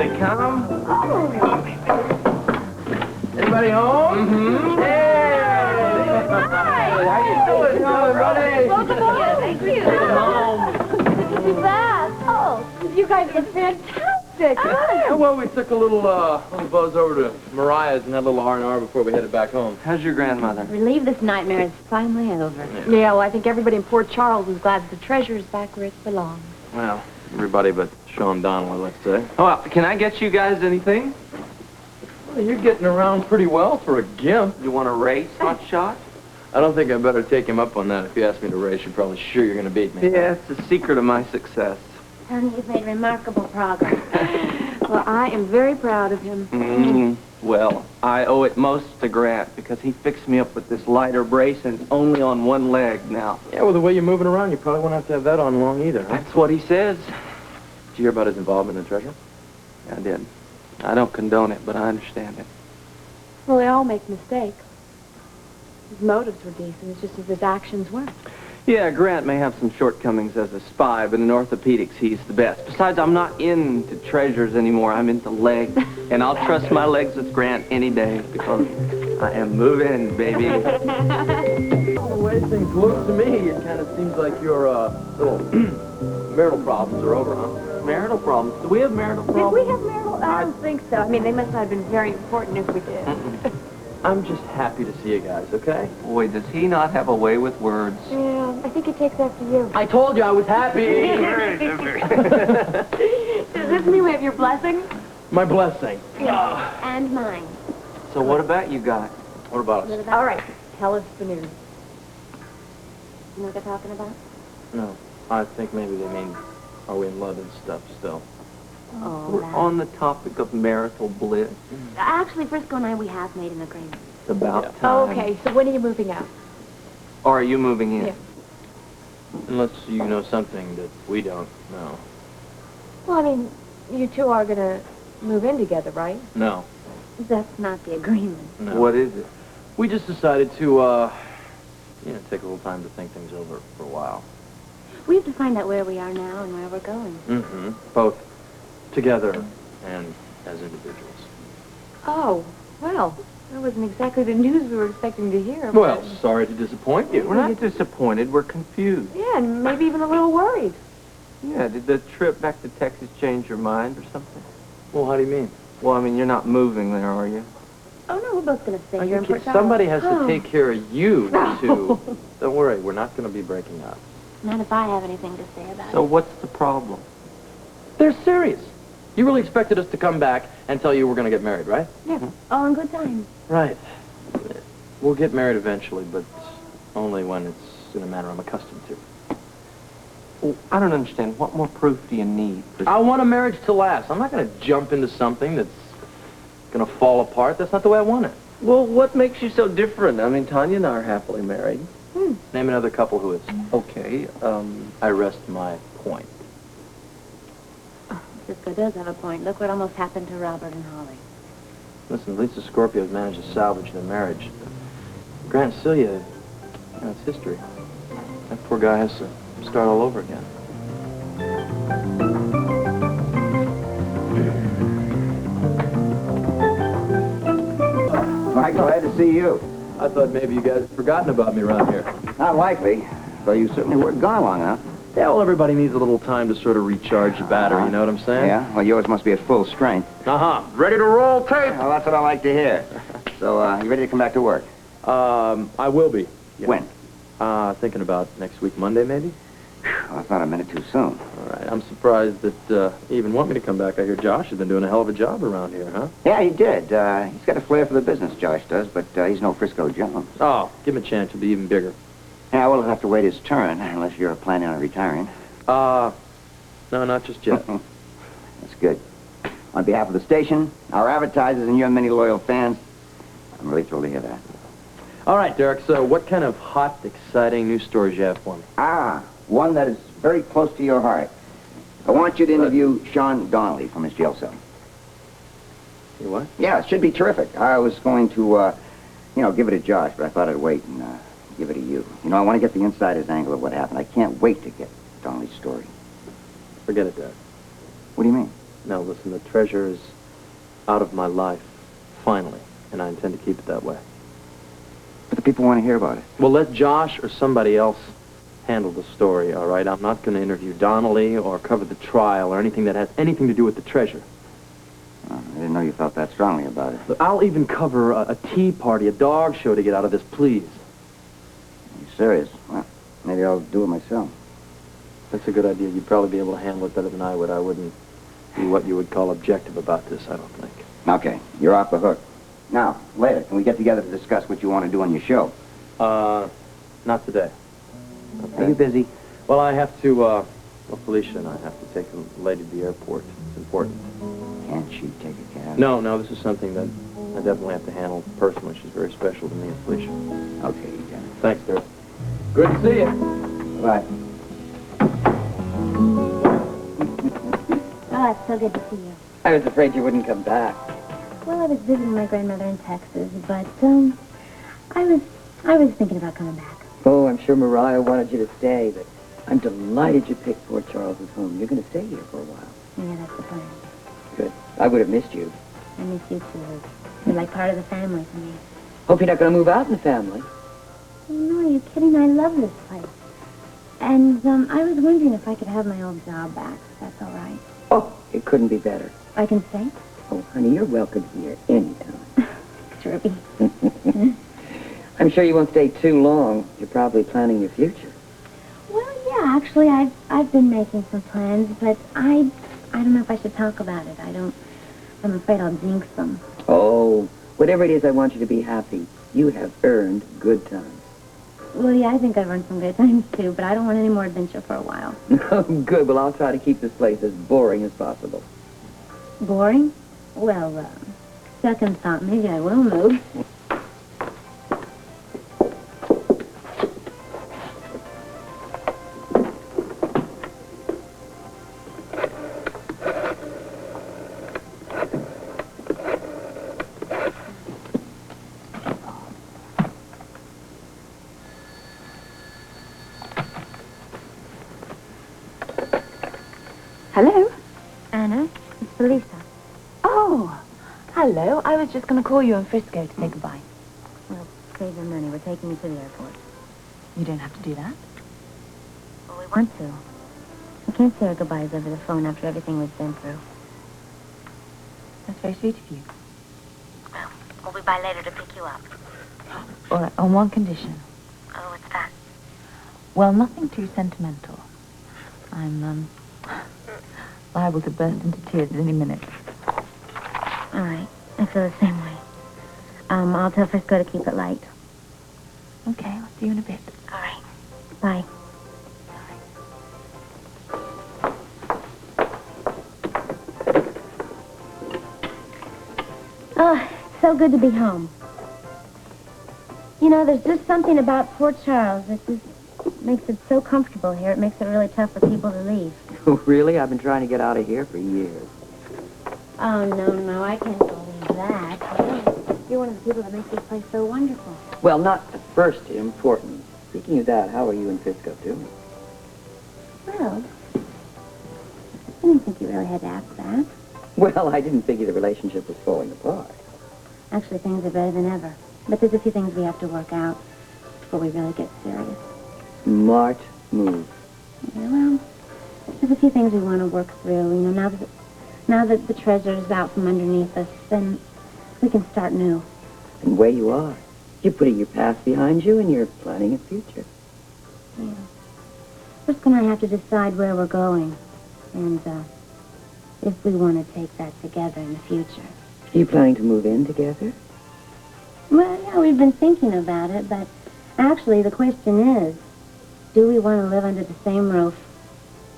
they come. Oh. Anybody home? Mm-hmm. Hey! Hi! How you doing, buddy? Welcome home. Thank you. Good to be back. Oh, you guys look fantastic. Yeah, well, we took a little buzz over to Mariah's and had a little R&R before we headed back home. How's your grandmother? Relieve this nightmare is finally over. Yeah, well, I think everybody in Port Charles is glad that the treasure is back where it belongs. Well, everybody but Sean Donnelly, let's say. Oh, well, can I get you guys anything? Well, you're getting around pretty well for a gimp. You want to race, hot shot? I don't think I better take him up on that. If you ask me to race, you're probably sure you're going to beat me. Yeah, it's the secret of my success. Tony, you've made remarkable progress. Well, I am very proud of him. Well, I owe it most to Grant because he fixed me up with this lighter brace and it's only on one leg now. Yeah, well, the way you're moving around, you probably won't have to have that on long either, huh? That's what he says. Did you hear about his involvement in the treasure? I did. I don't condone it, but I understand it. Well, they all make mistakes. His motives were decent. It's just as his actions weren't. Yeah, Grant may have some shortcomings as a spy, but in orthopedics, he's the best. Besides, I'm not into treasures anymore. I'm into legs. And I'll trust my legs with Grant any day because I am moving, baby. Well, the way things look to me, it kind of seems like your little marital problems are over, huh? Marital problems? Do we have marital Did problems? we have marital? I don't think so. I mean, they must not have been very important if we did. I'm just happy to see you guys, okay? Boy, does he not have a way with words. Yeah, I think he takes after you. I told you I was happy. Does this mean we have your blessing? My blessing. Yeah. And mine. So what about you guys? What about us? All right, tell us the news. You know what they're talking about? No, I think maybe they mean, are we in love and stuff still? Oh, We're on the topic of marital bliss. Actually, Frisco and I, we have made an agreement. It's about Yeah. time. Okay, so when are you moving out? Or are you moving in? Yeah. Unless you know something that we don't know. Well, I mean, you two are going to move in together, right? No. That's not the agreement. No. What is it? We just decided to, take a little time to think things over for a while. We have to find out where we are now and where we're going. Mm-hmm. Both together and as individuals. Oh, well, that wasn't exactly the news we were expecting to hear. Well, sorry to disappoint you. We're not disappointed. We're confused. Yeah, and maybe even a little worried. Yeah, did the trip back to Texas change your mind or something? Well, how do you mean? Well, I mean, you're not moving there, are you? Oh, no, we're both going to stay Are here you in kidding? Port Charles. Somebody has to take care of you, No. too. Don't worry, we're not going to be breaking up. Not if I have anything to say about So it. what's the problem? They're serious. You really expected us to come back and tell you we're going to get married, right? Yeah, all in good time. Right. We'll get married eventually, but only when it's in a manner I'm accustomed to. Well, I don't understand. What more proof do you need? I want a marriage to last. I'm not going to jump into something that's going to fall apart. That's not the way I want it. Well, what makes you so different? I mean, Tanya and I are happily married. Name another couple who is. Okay, I rest my point. Cisco does have a point. Look what almost happened to Robert and Holly. Listen, at least the Scorpios managed to salvage their marriage. Grant and Celia, it's history. That poor guy has to start all over again. Mike, glad to see you. I thought maybe you guys had forgotten about me around here. Not likely, though you certainly weren't gone long enough. Yeah, well, everybody needs a little time to sort of recharge the battery, you know what I'm saying? Yeah? Well, yours must be at full strength. Uh-huh. Ready to roll tape? Well, that's what I like to hear. So, you ready to come back to work? I will be. Yeah. When? Thinking about next week, Monday, maybe? Well, I thought I meant it too soon. All right. I'm surprised that you even want me to come back. I hear Josh has been doing a hell of a job around here, huh? Yeah, he did. He's got a flair for the business, Josh does, but he's no Frisco Jones. Oh, give him a chance. He'll be even bigger. Yeah, well, he'll have to wait his turn, unless you're planning on retiring. No, not just yet. That's good. On behalf of the station, our advertisers, and your many loyal fans, I'm really thrilled to hear that. All right, Derek, so what kind of hot, exciting news stories you have for me? One that is very close to your heart. I want you to interview Sean Donnelly from his jail cell. You what? Yeah, it should be terrific. I was going to, give it to Josh, but I thought I'd wait and give it to you. You know, I want to get the insider's angle of what happened. I can't wait to get Donnelly's story. Forget it, Derek. What do you mean? No, listen, the treasure is out of my life, finally, and I intend to keep it that way. But the people want to hear about it. Well, let Josh or somebody else handle the story, all right? I'm not going to interview Donnelly or cover the trial or anything that has anything to do with the treasure. I didn't know you felt that strongly about it. Look, I'll even cover a tea party, a dog show to get out of this, please. You serious? Well, maybe I'll do it myself. That's a good idea. You'd probably be able to handle it better than I would. I wouldn't be what you would call objective about this, I don't think. Okay, you're off the hook. Now, later, can we get together to discuss what you want to do on your show? Not today. Okay. Are you busy? Well, I have to, well, Felicia and I have to take a lady to the airport. It's important. Can't she take a cab? No, this is something that I definitely have to handle personally. She's very special to me and Felicia. Okay, you can. Thanks, dear. Good to see you. Bye. Oh, it's so good to see you. I was afraid you wouldn't come back. Well, I was visiting my grandmother in Texas, but, I was thinking about coming back. Oh, I'm sure Mariah wanted you to stay, but I'm delighted you picked Port Charles as home. You're going to stay here for a while. Yeah, that's the plan. Good. I would have missed you. I miss you too. You're like part of the family to me. Hope you're not going to move out in the family. Oh, no, are you kidding? I love this place. And, I was wondering if I could have my old job back. If that's all right. Oh, it couldn't be better. I can stay? Oh, honey, you're welcome here anytime. Ruby. I'm sure you won't stay too long. You're probably planning your future. Well, yeah, actually, I've been making some plans, but I don't know if I should talk about it. I'm afraid I'll jinx them. Oh, whatever it is, I want you to be happy. You have earned good times. Well, yeah, I think I've earned some good times, too, but I don't want any more adventure for a while. Oh, good. Well, I'll try to keep this place as boring as possible. Boring? Well, second thought, maybe I will move. Hello? Anna, it's Felicia. Oh, hello. I was just going to call you in Frisco to say goodbye. Well, save your money. We're taking you to the airport. You don't have to do that. Well, we want to. We can't say our goodbyes over the phone after everything we've been through. That's very sweet of you. Well, we'll be by later to pick you up. All right, on one condition. Oh, what's that? Well, nothing too sentimental. I'm, liable to burst into tears at any minute. All right. I feel the same way. I'll tell Frisco to keep it light. Okay, I'll see you in a bit. All right. Bye. Oh, it's so good to be home. You know, there's just something about Port Charles that just makes it so comfortable here. It makes it really tough for people to leave. Oh, really? I've been trying to get out of here for years. Oh, no, I can't believe that. You're one of the people that makes this place so wonderful. Well, not the first important. Speaking of that, how are you and Frisco doing? Well, I didn't think you really had to ask that. Well, I didn't figure the relationship was falling apart. Actually, things are better than ever. But there's a few things we have to work out before we really get serious. Smart move. Yeah, well, there's a few things we want to work through. You know, now that the treasure's out from underneath us, then we can start new. And where you are. You're putting your past behind you and you're planning a future. Yeah. Frisco and I have to decide where we're going. And, if we want to take that together in the future. Are you planning to move in together? Well, yeah, we've been thinking about it, but actually the question is, do we want to live under the same roof,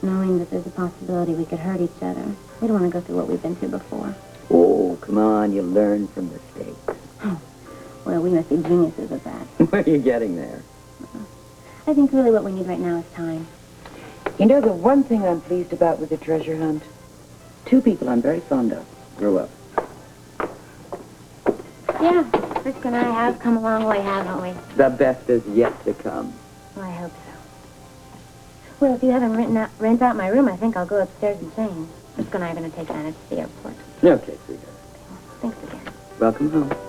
knowing that there's a possibility we could hurt each other? We don't want to go through what we've been through before. Oh, come on, you learn from mistakes. Well, we must be geniuses at that. Where are you getting there? I think really what we need right now is time. You know, the one thing I'm pleased about with the treasure hunt? Two people I'm very fond of grew up. Yeah, Frisco and I have come a long way, haven't we? The best is yet to come. Well, I hope so. Well, if you haven't rent out my room, I think I'll go upstairs and change. Frisco and I are going to take Anna to the airport. Okay, sweetheart. Thanks again. Welcome home.